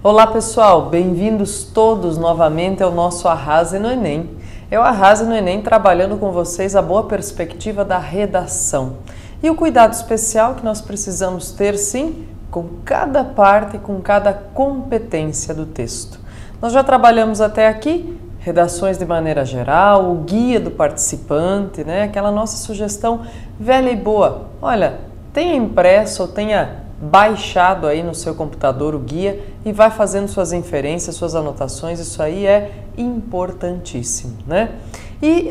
Olá pessoal, bem-vindos todos novamente ao nosso Arrase no Enem. É o Arrase no Enem trabalhando com vocês a boa perspectiva da redação. E o cuidado especial que nós precisamos ter, sim, com cada parte, com cada competência do texto. Nós já trabalhamos até aqui redações de maneira geral, o guia do participante, né? Aquela nossa sugestão velha e boa. Olha, tenha impresso ou tenha baixado aí no seu computador o guia e vai fazendo suas inferências, suas anotações, isso aí é importantíssimo, né? E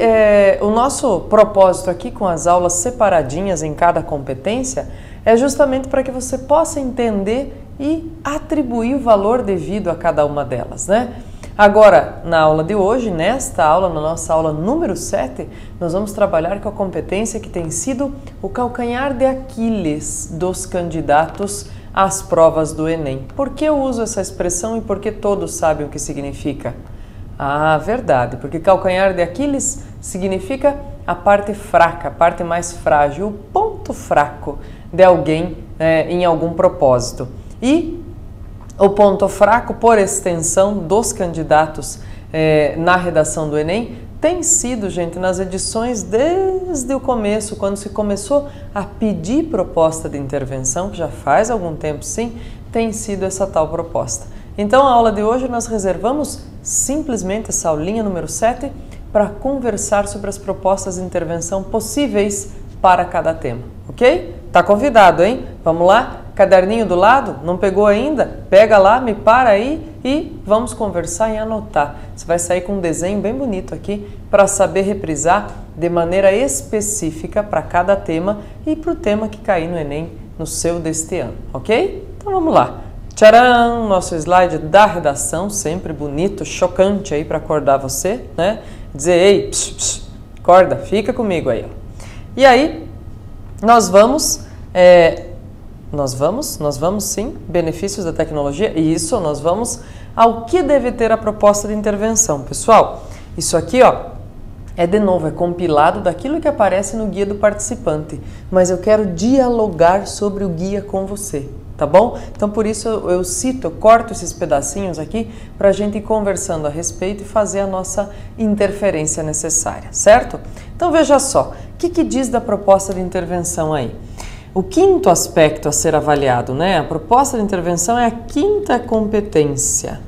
o nosso propósito aqui com as aulas separadinhas em cada competência é justamente para que você possa entender e atribuir o valor devido a cada uma delas, né? Agora, na aula de hoje, nesta aula, na nossa aula número 7, nós vamos trabalhar com a competência que tem sido o calcanhar de Aquiles dos candidatos às provas do Enem. Por que eu uso essa expressão e por que todos sabem o que significa? Ah, verdade, porque calcanhar de Aquiles significa a parte fraca, a parte mais frágil, o ponto fraco de alguém em algum propósito. E o ponto fraco, por extensão, dos candidatos na redação do Enem tem sido, gente, nas edições desde o começo, quando se começou a pedir proposta de intervenção, que já faz algum tempo sim, tem sido essa tal proposta. Então, a aula de hoje nós reservamos simplesmente essa aulinha número 7 para conversar sobre as propostas de intervenção possíveis para cada tema, ok? Tá convidado, hein? Vamos lá? Caderninho do lado? Não pegou ainda? Pega lá, me para aí e vamos conversar e anotar. Você vai sair com um desenho bem bonito aqui para saber reprisar de maneira específica para cada tema e para o tema que cair no Enem no seu deste ano, ok? Então vamos lá. Tcharam! Nosso slide da redação, sempre bonito, chocante aí para acordar você, né? Dizer, ei, psh, psh, acorda, fica comigo aí. E aí, nós vamos sim, benefícios da tecnologia, e isso, nós vamos ao que deve ter a proposta de intervenção. Pessoal, isso aqui, ó, é de novo, é compilado daquilo que aparece no guia do participante, mas eu quero dialogar sobre o guia com você, tá bom? Então, por isso eu corto esses pedacinhos aqui para a gente ir conversando a respeito e fazer a nossa interferência necessária, certo? Então, veja só, o que diz da proposta de intervenção aí? O quinto aspecto a ser avaliado, né? A proposta de intervenção é a quinta competência.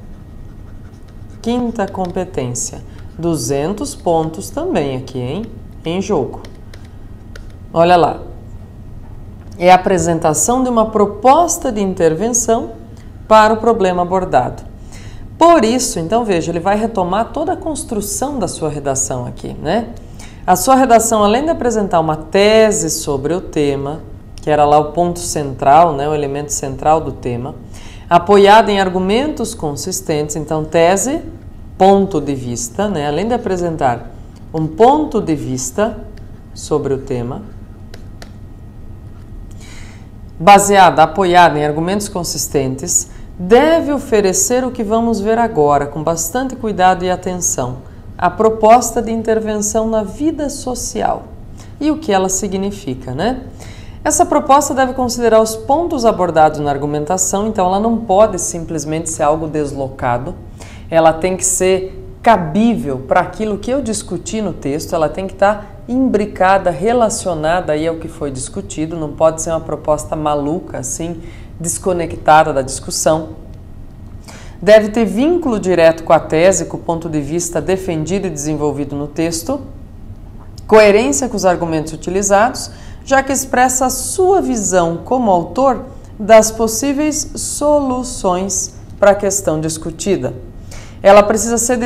Quinta competência. 200 pontos também aqui, hein? Em jogo. Olha lá. É a apresentação de uma proposta de intervenção para o problema abordado. Por isso, então veja, ele vai retomar toda a construção da sua redação aqui, né? A sua redação, além de apresentar uma tese sobre o tema, que era lá o ponto central, né, o elemento central do tema, apoiada em argumentos consistentes, então tese, ponto de vista, né, além de apresentar um ponto de vista sobre o tema, apoiada em argumentos consistentes, deve oferecer o que vamos ver agora, com bastante cuidado e atenção, a proposta de intervenção na vida social e o que ela significa, né? Essa proposta deve considerar os pontos abordados na argumentação, então ela não pode simplesmente ser algo deslocado, ela tem que ser cabível para aquilo que eu discuti no texto, ela tem que estar imbricada, relacionada aí ao que foi discutido, não pode ser uma proposta maluca, assim, desconectada da discussão. Deve ter vínculo direto com a tese, com o ponto de vista defendido e desenvolvido no texto, coerência com os argumentos utilizados, já que expressa a sua visão como autor das possíveis soluções para a questão discutida. Ela precisa ser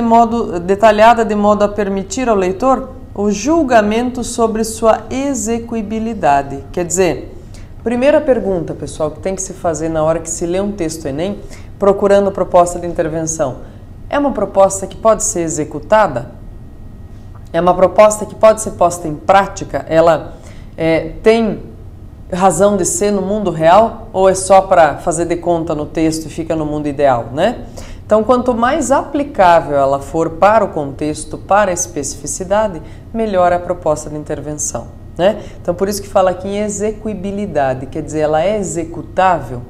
detalhada de modo a permitir ao leitor o julgamento sobre sua execuibilidade. Quer dizer, primeira pergunta, pessoal, que tem que se fazer na hora que se lê um texto Enem, procurando proposta de intervenção. É uma proposta que pode ser executada? É uma proposta que pode ser posta em prática? Ela tem razão de ser no mundo real ou é só para fazer de conta no texto e fica no mundo ideal, né? Então, quanto mais aplicável ela for para o contexto, para a especificidade, melhor é a proposta de intervenção, né? Então, por isso que fala aqui em execuibilidade, quer dizer, ela é executável.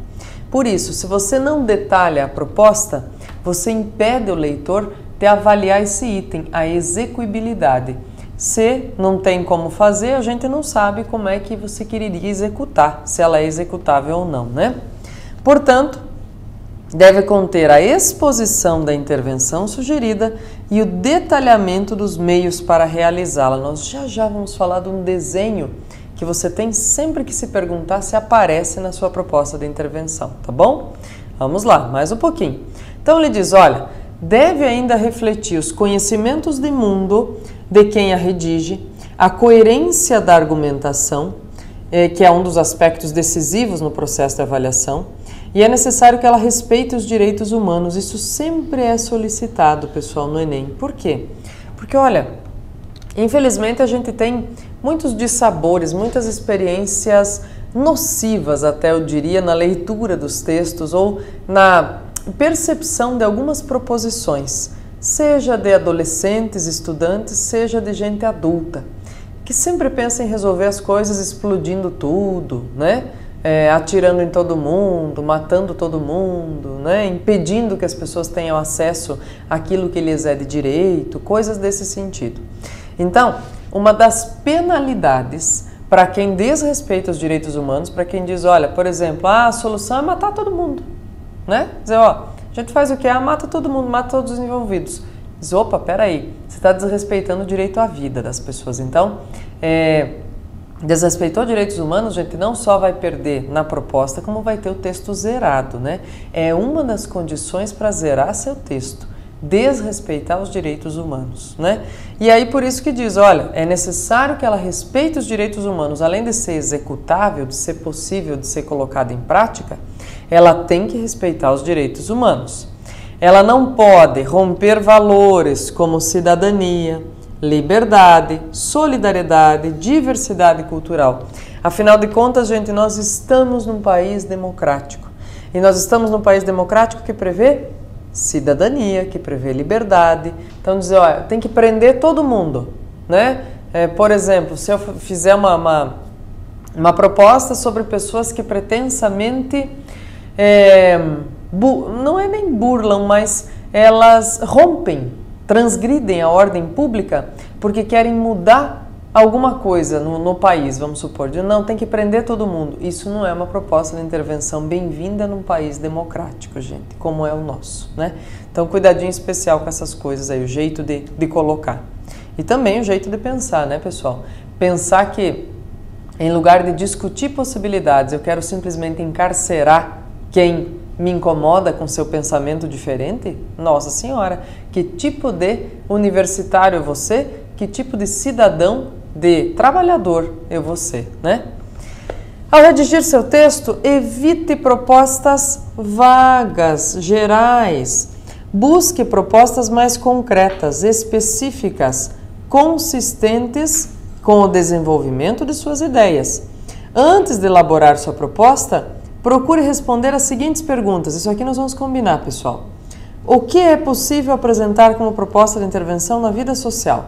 Por isso, se você não detalha a proposta, você impede o leitor de avaliar esse item, a execuibilidade. Se não tem como fazer, a gente não sabe como é que você quereria executar, se ela é executável ou não, né? Portanto, deve conter a exposição da intervenção sugerida e o detalhamento dos meios para realizá-la. Nós já vamos falar de um desenho que você tem sempre que se perguntar se aparece na sua proposta de intervenção, tá bom? Vamos lá, mais um pouquinho. Então ele diz, olha, deve ainda refletir os conhecimentos de mundo de quem a redige, a coerência da argumentação, que é um dos aspectos decisivos no processo de avaliação, e é necessário que ela respeite os direitos humanos. Isso sempre é solicitado, pessoal, no Enem. Por quê? Porque, olha, infelizmente a gente tem muitos dissabores, muitas experiências nocivas, até eu diria, na leitura dos textos ou na percepção de algumas proposições, seja de adolescentes, estudantes, seja de gente adulta, que sempre pensa em resolver as coisas explodindo tudo, né? Atirando em todo mundo, matando todo mundo, né? Impedindo que as pessoas tenham acesso àquilo que lhes é de direito, coisas desse sentido. Então, uma das penalidades para quem desrespeita os direitos humanos, para quem diz, olha, por exemplo, a solução é matar todo mundo, né? Dizer, ó, a gente faz o que? Mata todo mundo, mata todos os envolvidos. Diz, opa, peraí, você está desrespeitando o direito à vida das pessoas. Então, desrespeitou direitos humanos, gente, não só vai perder na proposta, como vai ter o texto zerado, né? É uma das condições para zerar seu texto, desrespeitar os direitos humanos, né? E aí por isso que diz, olha, é necessário que ela respeite os direitos humanos, além de ser executável, de ser possível de ser colocada em prática, ela tem que respeitar os direitos humanos. Ela não pode romper valores como cidadania, liberdade, solidariedade, diversidade cultural. Afinal de contas, gente, nós estamos num país democrático. E nós estamos num país democrático que prevê cidadania, que prevê liberdade. Então, dizer, olha, tem que prender todo mundo, né? Por exemplo, se eu fizer uma proposta sobre pessoas que pretensamente, não é nem burlam, mas elas rompem, transgridem a ordem pública porque querem mudar alguma coisa no país, vamos supor, de não, tem que prender todo mundo. Isso não é uma proposta de intervenção bem-vinda num país democrático, gente, como é o nosso, né? Então, cuidadinho especial com essas coisas aí, o jeito de colocar. E também o jeito de pensar, né, pessoal? Pensar que, em lugar de discutir possibilidades, eu quero simplesmente encarcerar quem me incomoda com seu pensamento diferente? Nossa Senhora, que tipo de universitário eu vou ser? Que tipo de cidadão, de trabalhador eu vou ser, né? Ao redigir seu texto, evite propostas vagas, gerais. Busque propostas mais concretas, específicas, consistentes com o desenvolvimento de suas ideias. Antes de elaborar sua proposta, procure responder as seguintes perguntas. Isso aqui nós vamos combinar, pessoal. O que é possível apresentar como proposta de intervenção na vida social?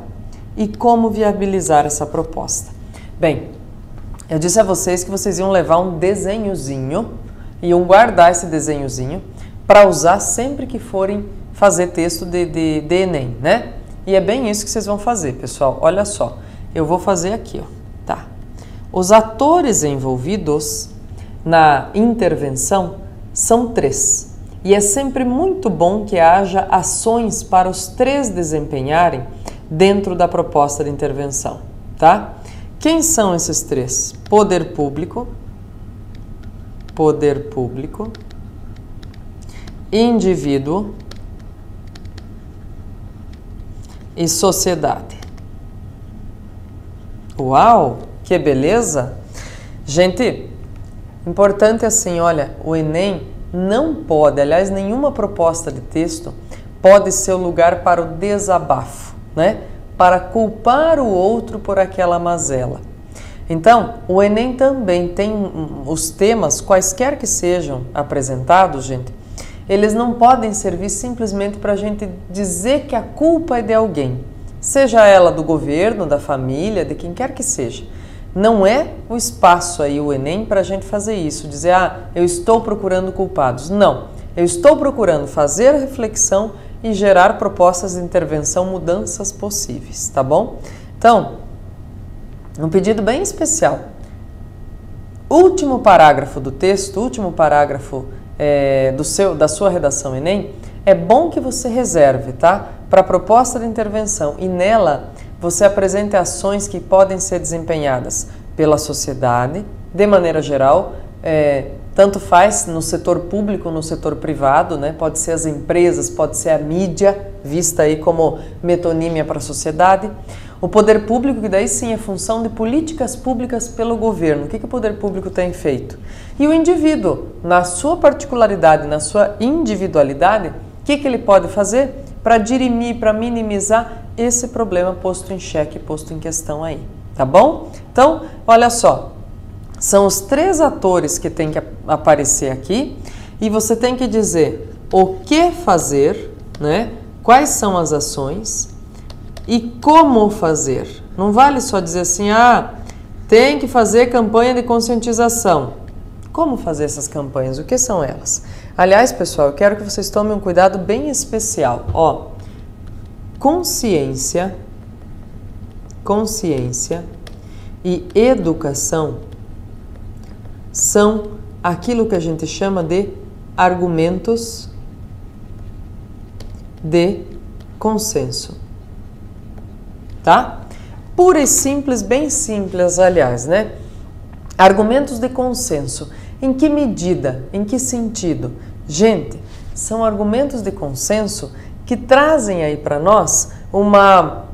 E como viabilizar essa proposta? Bem, eu disse a vocês que vocês iam levar um desenhozinho, iam guardar esse desenhozinho para usar sempre que forem fazer texto de Enem, né? E é bem isso que vocês vão fazer, pessoal. Olha só, eu vou fazer aqui, ó, tá? Os atores envolvidos na intervenção são 3. E é sempre muito bom que haja ações para os 3 desempenharem dentro da proposta de intervenção, tá? Quem são esses 3? Poder público, indivíduo e sociedade. Uau, que beleza! Gente, importante assim, olha, o Enem não pode, aliás, nenhuma proposta de texto pode ser o lugar para o desabafo, né? Para culpar o outro por aquela mazela. Então, o Enem também tem os temas, quaisquer que sejam apresentados, gente, eles não podem servir simplesmente para a gente dizer que a culpa é de alguém, seja ela do governo, da família, de quem quer que seja. Não é o espaço aí, o Enem, para a gente fazer isso, dizer, eu estou procurando culpados. Não, eu estou procurando fazer a reflexão e gerar propostas de intervenção, mudanças possíveis, tá bom? Então, um pedido bem especial. Último parágrafo do texto, último parágrafo da sua redação Enem, é bom que você reserve, tá? Para a proposta de intervenção e nela você apresente ações que podem ser desempenhadas pela sociedade, de maneira geral, tanto faz no setor público, no setor privado, né? Pode ser as empresas, pode ser a mídia, vista aí como metonímia para a sociedade. O poder público, que daí sim é função de políticas públicas pelo governo. O que o poder público tem feito? E o indivíduo, na sua particularidade, na sua individualidade, o que ele pode fazer para dirimir, para minimizar esse problema posto em xeque, posto em questão aí, tá bom? Então, olha só, são os 3 atores que tem que aparecer aqui e você tem que dizer o que fazer, né? Quais são as ações e como fazer. Não vale só dizer assim, tem que fazer campanha de conscientização. Como fazer essas campanhas? O que são elas? Aliás, pessoal, eu quero que vocês tomem um cuidado bem especial. Consciência e educação são aquilo que a gente chama de argumentos de consenso. Tá? Pura e simples, bem simples, aliás, né? Argumentos de consenso. Em que medida? Em que sentido? Gente, são argumentos de consenso que trazem aí para nós uma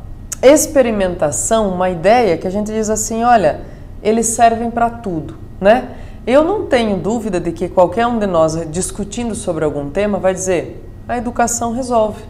experimentação, uma ideia que a gente diz assim, olha, eles servem para tudo, né? Eu não tenho dúvida de que qualquer um de nós discutindo sobre algum tema vai dizer, a educação resolve,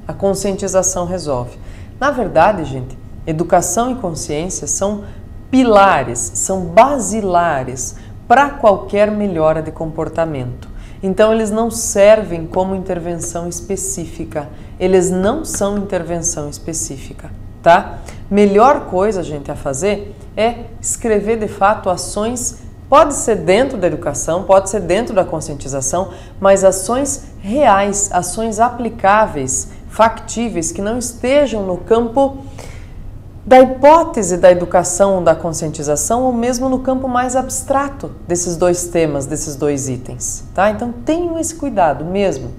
a conscientização resolve. Na verdade, gente, educação e consciência são pilares, são basilares para qualquer melhora de comportamento. Então, eles não servem como intervenção específica, eles não são intervenção específica, tá? Melhor coisa, gente, a fazer é escrever de fato ações, pode ser dentro da educação, pode ser dentro da conscientização, mas ações reais, ações aplicáveis, factíveis, que não estejam no campo da hipótese da educação ou da conscientização, ou mesmo no campo mais abstrato desses 2 temas, desses 2 itens, tá? Então tenham esse cuidado mesmo,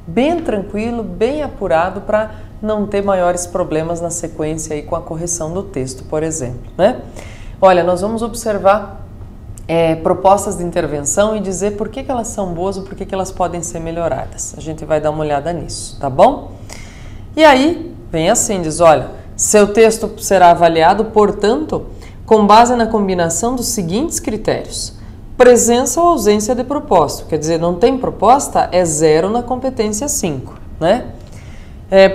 bem tranquilo, bem apurado, para não ter maiores problemas na sequência aí com a correção do texto, por exemplo, né? Olha, nós vamos observar propostas de intervenção e dizer por que elas são boas ou por que elas podem ser melhoradas. A gente vai dar uma olhada nisso, tá bom? E aí, vem assim, diz, olha, seu texto será avaliado, portanto, com base na combinação dos seguintes critérios. Presença ou ausência de proposta, quer dizer, não tem proposta, é 0 na competência 5, né?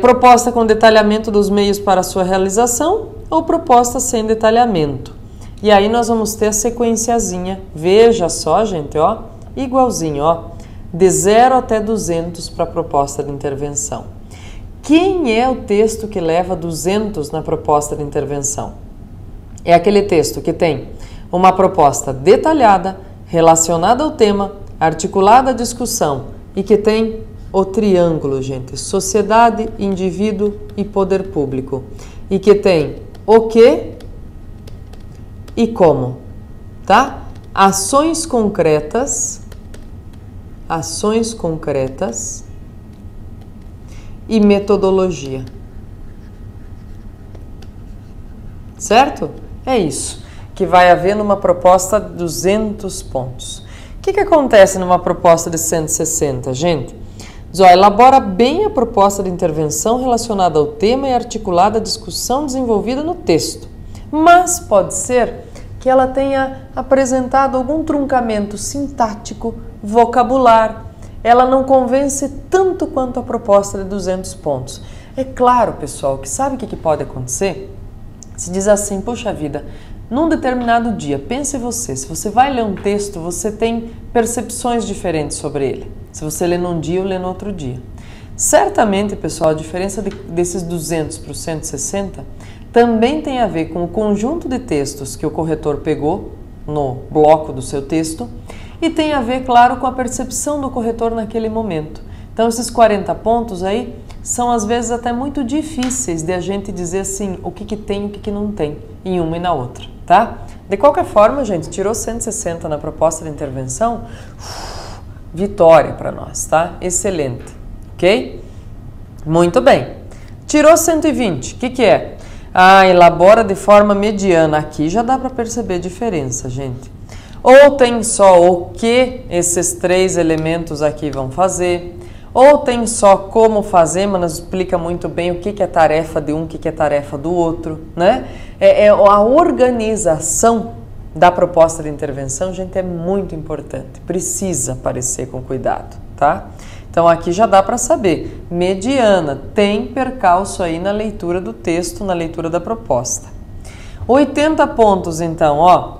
Proposta com detalhamento dos meios para sua realização ou proposta sem detalhamento. E aí nós vamos ter a sequenciazinha, veja só, gente, ó, igualzinho, ó, de 0 até 200 para a proposta de intervenção. Quem é o texto que leva 200 na proposta de intervenção? É aquele texto que tem uma proposta detalhada, relacionada ao tema, articulada à discussão e que tem o triângulo, gente, sociedade, indivíduo e poder público. E que tem o que e como, tá? Ações concretas e metodologia. Certo? É isso que vai haver numa proposta de 200 pontos. O que acontece numa proposta de 160, gente? Diz, ó, elabora bem a proposta de intervenção relacionada ao tema e articulada à discussão desenvolvida no texto. Mas pode ser que ela tenha apresentado algum truncamento sintático, vocabular. Ela não convence tanto quanto a proposta de 200 pontos. É claro, pessoal, que sabe o que pode acontecer? Se diz assim, poxa vida, num determinado dia, pense você, se você vai ler um texto, você tem percepções diferentes sobre ele. Se você lê num dia ou lê no outro dia. Certamente, pessoal, a diferença desses 200 para os 160 também tem a ver com o conjunto de textos que o corretor pegou no bloco do seu texto e tem a ver, claro, com a percepção do corretor naquele momento. Então, esses 40 pontos aí são às vezes até muito difíceis de a gente dizer assim, o que tem e o que não tem em uma e na outra, tá? De qualquer forma, gente, tirou 160 na proposta de intervenção, vitória para nós, tá? Excelente, ok? Muito bem. Tirou 120, o que é? Elabora de forma mediana. Aqui já dá para perceber a diferença, gente. Ou tem só o que esses 3 elementos aqui vão fazer, ou tem só como fazer, mas nos explica muito bem o que é tarefa de um, o que é tarefa do outro, né? A organização da proposta de intervenção, gente, é muito importante. Precisa aparecer com cuidado, tá? Então, aqui já dá para saber. Mediana, tem percalço aí na leitura do texto, na leitura da proposta. 80 pontos, então, ó.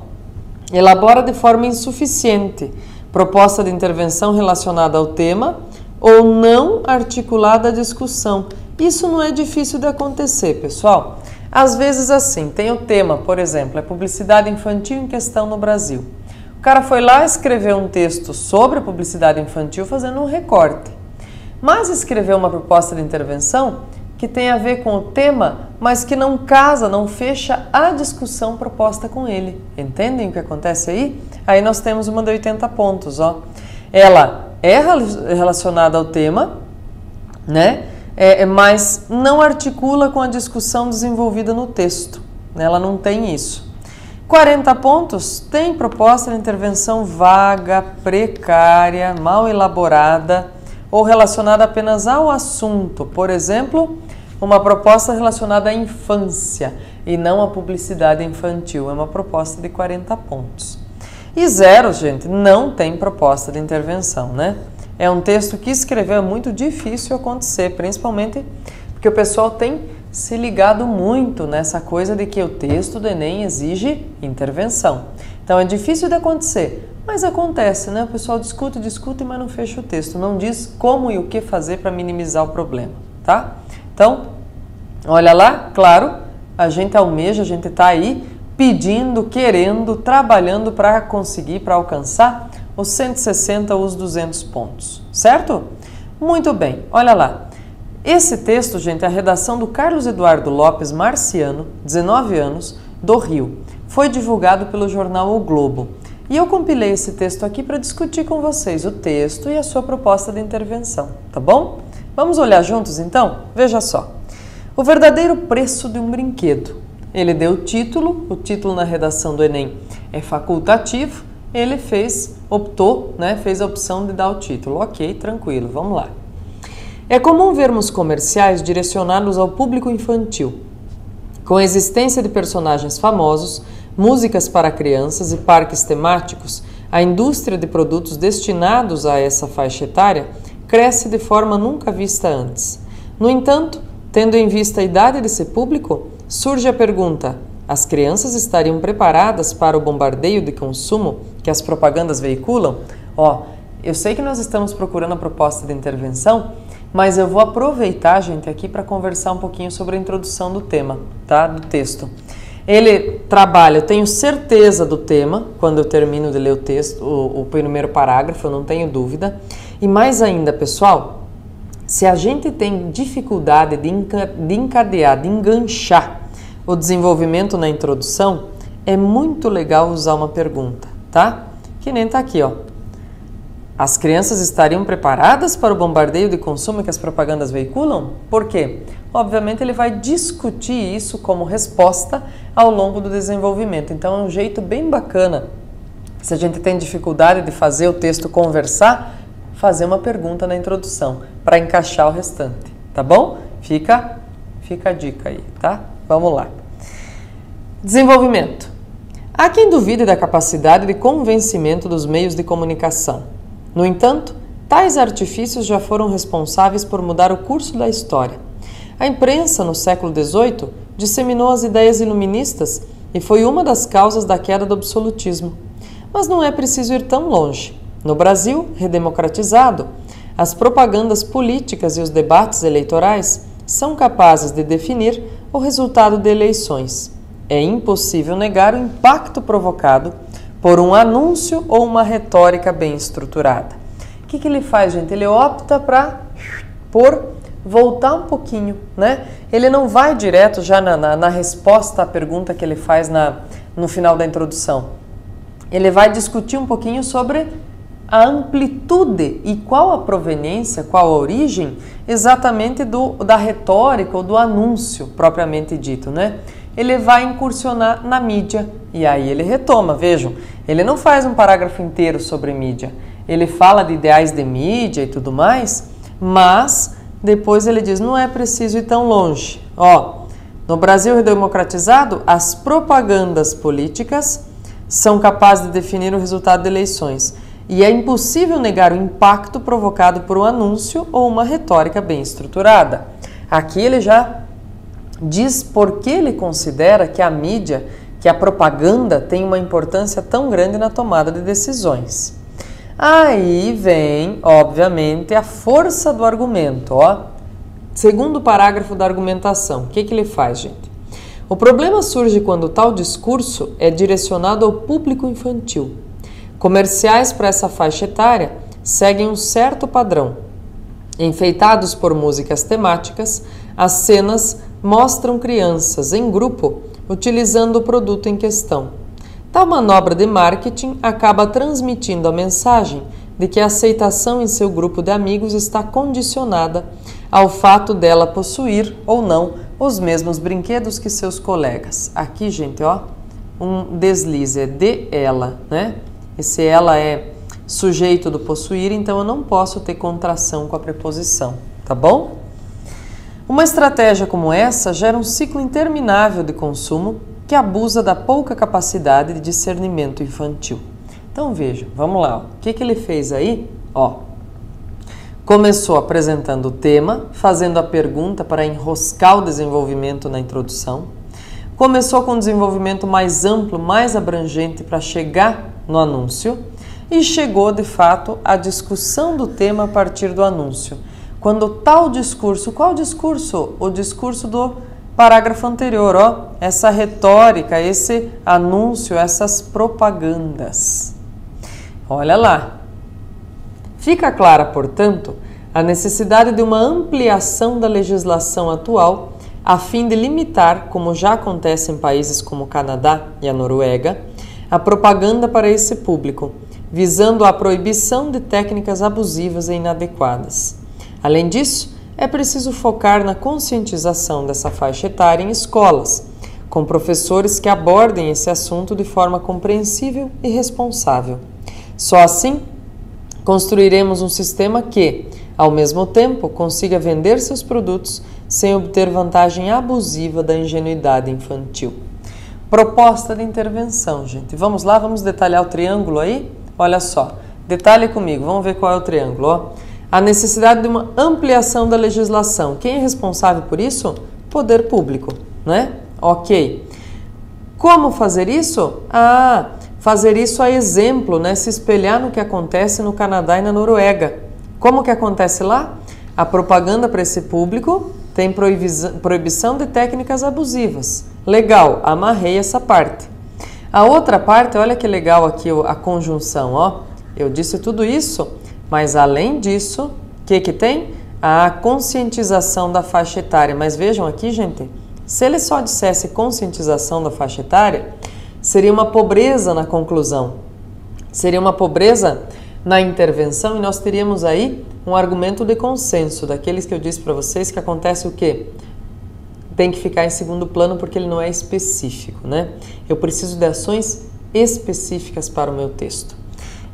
Elabora de forma insuficiente proposta de intervenção relacionada ao tema ou não articulada à discussão. Isso não é difícil de acontecer, pessoal. Às vezes, assim, tem o tema, por exemplo, é publicidade infantil em questão no Brasil. O cara foi lá escrever um texto sobre a publicidade infantil fazendo um recorte, mas escreveu uma proposta de intervenção que tem a ver com o tema, mas que não casa, não fecha a discussão proposta com ele. Entendem o que acontece aí? Aí nós temos uma de 80 pontos, ó. Ela é relacionada ao tema, né? Mas não articula com a discussão desenvolvida no texto. Ela não tem isso. 40 pontos, tem proposta de intervenção vaga, precária, mal elaborada ou relacionada apenas ao assunto. Por exemplo, uma proposta relacionada à infância e não à publicidade infantil. É uma proposta de 40 pontos. E 0, gente, não tem proposta de intervenção, né? É um texto que escrever é muito difícil acontecer, principalmente porque o pessoal tem se ligado muito nessa coisa de que o texto do Enem exige intervenção. Então é difícil de acontecer, mas acontece, né? O pessoal discute, mas não fecha o texto, não diz como e o que fazer para minimizar o problema, tá? Então, olha lá, claro, a gente almeja, a gente está aí pedindo, querendo, trabalhando para conseguir, para alcançar os 160 ou os 200 pontos, certo? Muito bem, olha lá. Esse texto, gente, é a redação do Carlos Eduardo Lopes Marciano, 19 anos, do Rio. Foi divulgado pelo jornal O Globo. E eu compilei esse texto aqui para discutir com vocês o texto e a sua proposta de intervenção, tá bom? Vamos olhar juntos, então? Veja só. O verdadeiro preço de um brinquedo. Ele deu o título na redação do Enem é facultativo, ele optou, né, fez a opção de dar o título. Ok, tranquilo, vamos lá. É comum vermos comerciais direcionados ao público infantil, com a existência de personagens famosos, músicas para crianças e parques temáticos. A indústria de produtos destinados a essa faixa etária cresce de forma nunca vista antes. No entanto, tendo em vista a idade desse público, surge a pergunta: as crianças estariam preparadas para o bombardeio de consumo que as propagandas veiculam? Eu sei que nós estamos procurando a proposta de intervenção, mas eu vou aproveitar, gente, aqui para conversar um pouquinho sobre a introdução do tema, tá? Do texto. Ele trabalha, eu tenho certeza do tema, quando eu termino de ler o texto, o primeiro parágrafo, eu não tenho dúvida. E mais ainda, pessoal, se a gente tem dificuldade de encadear, de enganchar o desenvolvimento na introdução, é muito legal usar uma pergunta, tá? Que nem tá aqui, ó. As crianças estariam preparadas para o bombardeio de consumo que as propagandas veiculam? Por quê? Obviamente ele vai discutir isso como resposta ao longo do desenvolvimento. Então é um jeito bem bacana, se a gente tem dificuldade de fazer o texto conversar, fazer uma pergunta na introdução para encaixar o restante, tá bom? Fica a dica aí, tá? Vamos lá. Desenvolvimento. Há quem duvide da capacidade de convencimento dos meios de comunicação. No entanto, tais artifícios já foram responsáveis por mudar o curso da história. A imprensa, no século XVIII, disseminou as ideias iluministas e foi uma das causas da queda do absolutismo. Mas não é preciso ir tão longe. No Brasil, redemocratizado, as propagandas políticas e os debates eleitorais são capazes de definir o resultado de eleições. É impossível negar o impacto provocado por um anúncio ou uma retórica bem estruturada. O que ele faz, gente? Ele opta por voltar um pouquinho, né? Ele não vai direto já na resposta à pergunta que ele faz no final da introdução. Ele vai discutir um pouquinho sobre a amplitude e qual a proveniência, qual a origem exatamente da retórica ou do anúncio propriamente dito, né? Ele vai incursionar na mídia e aí ele retoma, vejam, ele não faz um parágrafo inteiro sobre mídia, ele fala de ideais de mídia e tudo mais, mas depois ele diz, não é preciso ir tão longe. No Brasil redemocratizado, as propagandas políticas são capazes de definir o resultado de eleições e é impossível negar o impacto provocado por um anúncio ou uma retórica bem estruturada. Aqui ele já diz por que ele considera que a mídia, que a propaganda tem uma importância tão grande na tomada de decisões. Aí vem, obviamente, a força do argumento. Segundo parágrafo da argumentação, o que ele faz, gente? O problema surge quando tal discurso é direcionado ao público infantil. Comerciais para essa faixa etária seguem um certo padrão. Enfeitados por músicas temáticas, as cenas mostram crianças em grupo utilizando o produto em questão. Tal manobra de marketing acaba transmitindo a mensagem de que a aceitação em seu grupo de amigos está condicionada ao fato dela possuir ou não os mesmos brinquedos que seus colegas. Aqui, gente, um deslize é de ela, né? Esse ela é sujeito do possuir, então eu não posso ter contração com a preposição, tá bom? Uma estratégia como essa gera um ciclo interminável de consumo que abusa da pouca capacidade de discernimento infantil. Então vejam, vamos lá. O que ele fez aí? Começou apresentando o tema, fazendo a pergunta para enroscar o desenvolvimento na introdução. Começou com um desenvolvimento mais amplo, mais abrangente para chegar no anúncio e chegou, de fato, à discussão do tema a partir do anúncio. Quando tal discurso, qual discurso? O discurso do parágrafo anterior, essa retórica, esse anúncio, essas propagandas. Olha lá. Fica clara, portanto, a necessidade de uma ampliação da legislação atual a fim de limitar, como já acontece em países como o Canadá e a Noruega, a propaganda para esse público, visando a proibição de técnicas abusivas e inadequadas. Além disso, é preciso focar na conscientização dessa faixa etária em escolas, com professores que abordem esse assunto de forma compreensível e responsável. Só assim, construiremos um sistema que, ao mesmo tempo, consiga vender seus produtos sem obter vantagem abusiva da ingenuidade infantil. Proposta de intervenção, gente. Vamos lá, vamos detalhar o triângulo aí? Olha só, detalhe comigo, vamos ver qual é o triângulo. A necessidade de uma ampliação da legislação. Quem é responsável por isso? Poder público, né? Ok. Como fazer isso? Fazer isso a exemplo, né? Se espelhar no que acontece no Canadá e na Noruega. Como que acontece lá? A propaganda para esse público tem proibição de técnicas abusivas. Legal, amarrei essa parte. A outra parte, olha que legal aqui a conjunção, Eu disse tudo isso, mas além disso, o que tem? A conscientização da faixa etária. Mas vejam aqui, gente, se ele só dissesse conscientização da faixa etária, seria uma pobreza na conclusão, seria uma pobreza na intervenção e nós teríamos aí um argumento de consenso, daqueles que eu disse para vocês que acontece o quê? Tem que ficar em segundo plano porque ele não é específico, né? Eu preciso de ações específicas para o meu texto.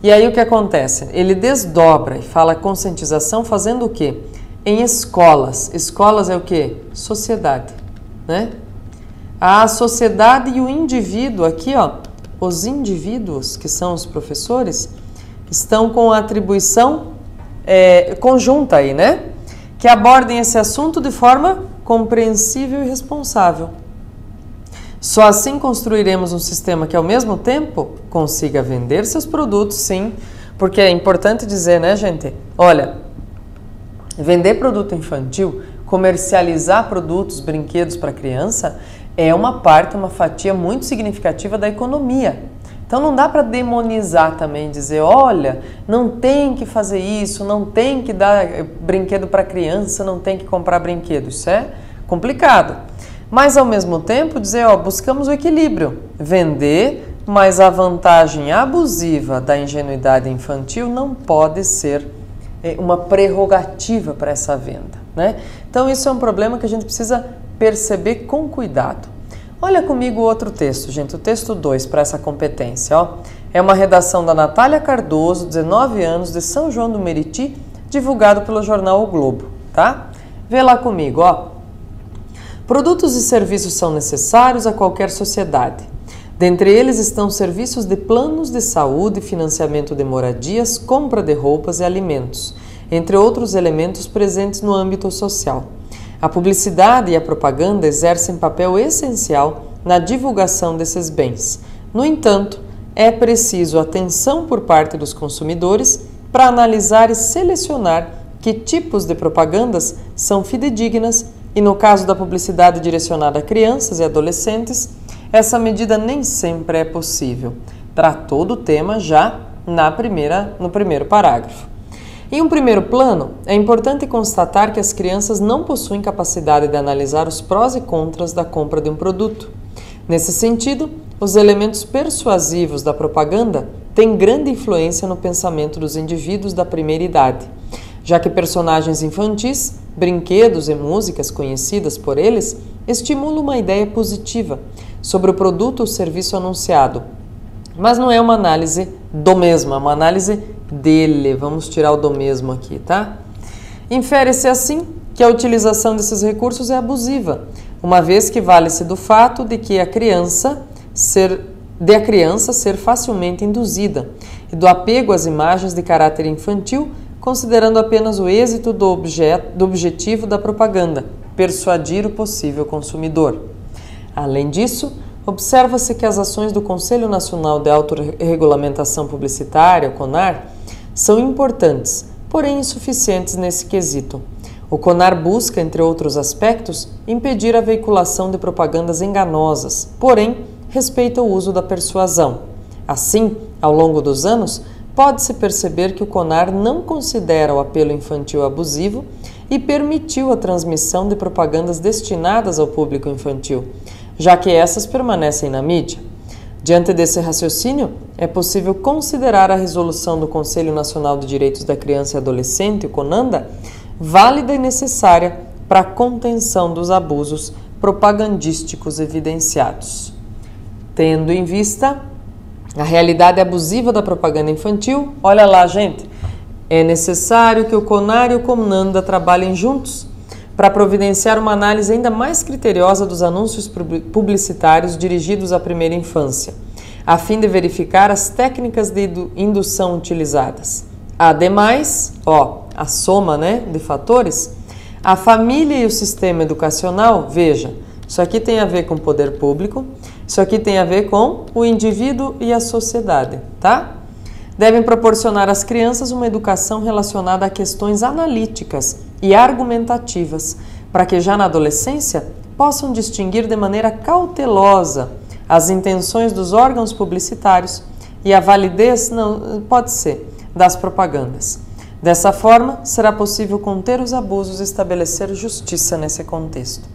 E aí o que acontece? Ele desdobra e fala conscientização fazendo o quê? Em escolas. Escolas é o quê? Sociedade, né? A sociedade e o indivíduo aqui, os indivíduos, que são os professores, estão com a atribuição conjunta aí, né? Que abordem esse assunto de forma compreensível e responsável. Só assim construiremos um sistema que, ao mesmo tempo, consiga vender seus produtos, sim, porque é importante dizer, né, gente? Olha, vender produto infantil Comercializar produtos, brinquedos para criança é uma fatia muito significativa da economia. Então não dá para demonizar também, dizer, olha, não tem que fazer isso, não tem que dar brinquedo para criança, não tem que comprar brinquedo. Isso é complicado. Mas ao mesmo tempo dizer, buscamos o equilíbrio, vender, mas a vantagem abusiva da ingenuidade infantil não pode ser uma prerrogativa para essa venda, né? Então isso é um problema que a gente precisa perceber com cuidado. Olha comigo o outro texto, gente, o texto 2 para essa competência, ó. É uma redação da Natália Cardoso, 19 anos, de São João do Meriti, divulgado pelo jornal O Globo, tá? Vê lá comigo, ó. Produtos e serviços são necessários a qualquer sociedade. Dentre eles estão serviços de planos de saúde, financiamento de moradias, compra de roupas e alimentos, entre outros elementos presentes no âmbito social. A publicidade e a propaganda exercem papel essencial na divulgação desses bens. No entanto, é preciso atenção por parte dos consumidores para analisar e selecionar que tipos de propagandas são fidedignas e, no caso da publicidade direcionada a crianças e adolescentes, essa medida nem sempre é possível. Tratou do tema já no primeiro parágrafo. Em um primeiro plano, é importante constatar que as crianças não possuem capacidade de analisar os prós e contras da compra de um produto. Nesse sentido, os elementos persuasivos da propaganda têm grande influência no pensamento dos indivíduos da primeira idade, já que personagens infantis, brinquedos e músicas conhecidas por eles estimulam uma ideia positiva sobre o produto ou serviço anunciado. Mas não é uma análise do mesmo, é uma análise dele. Vamos tirar o do mesmo aqui, tá? Infere-se assim que a utilização desses recursos é abusiva, uma vez que vale-se do fato de que a criança ser facilmente induzida e do apego às imagens de caráter infantil, considerando apenas o êxito do objetivo da propaganda, persuadir o possível consumidor. Além disso, observa-se que as ações do Conselho Nacional de Autorregulamentação Publicitária, o CONAR, são importantes, porém insuficientes nesse quesito. O CONAR busca, entre outros aspectos, impedir a veiculação de propagandas enganosas, porém respeita o uso da persuasão. Assim, ao longo dos anos, pode-se perceber que o CONAR não considera o apelo infantil abusivo e permitiu a transmissão de propagandas destinadas ao público infantil, já que essas permanecem na mídia. Diante desse raciocínio, é possível considerar a resolução do Conselho Nacional de Direitos da Criança e Adolescente, o CONANDA, válida e necessária para a contenção dos abusos propagandísticos evidenciados. Tendo em vista a realidade abusiva da propaganda infantil, olha lá, gente, é necessário que o CONAR e o CONANDA trabalhem juntos para providenciar uma análise ainda mais criteriosa dos anúncios publicitários dirigidos à primeira infância, a fim de verificar as técnicas de indução utilizadas. Ademais, a soma, de fatores, a família e o sistema educacional, veja, isso aqui tem a ver com o poder público, isso aqui tem a ver com o indivíduo e a sociedade, tá? Devem proporcionar às crianças uma educação relacionada a questões analíticas e argumentativas, para que já na adolescência possam distinguir de maneira cautelosa as intenções dos órgãos publicitários e a validez, das propagandas. Dessa forma, será possível conter os abusos e estabelecer justiça nesse contexto.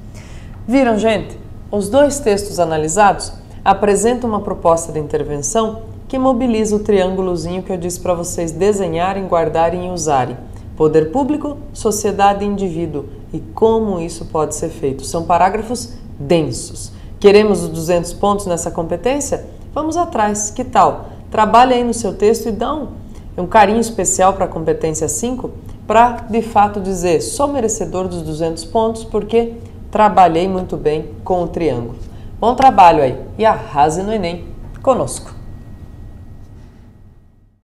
Viram, gente? Os dois textos analisados apresentam uma proposta de intervenção que mobiliza o triângulozinho que eu disse para vocês desenharem, guardarem e usarem. Poder público, sociedade e indivíduo. E como isso pode ser feito? São parágrafos densos. Queremos os 200 pontos nessa competência? Vamos atrás. Que tal? Trabalhe aí no seu texto e dá um carinho especial para a competência 5 para, de fato, dizer sou merecedor dos 200 pontos porque trabalhei muito bem com o triângulo. Bom trabalho aí e arrase no Enem conosco!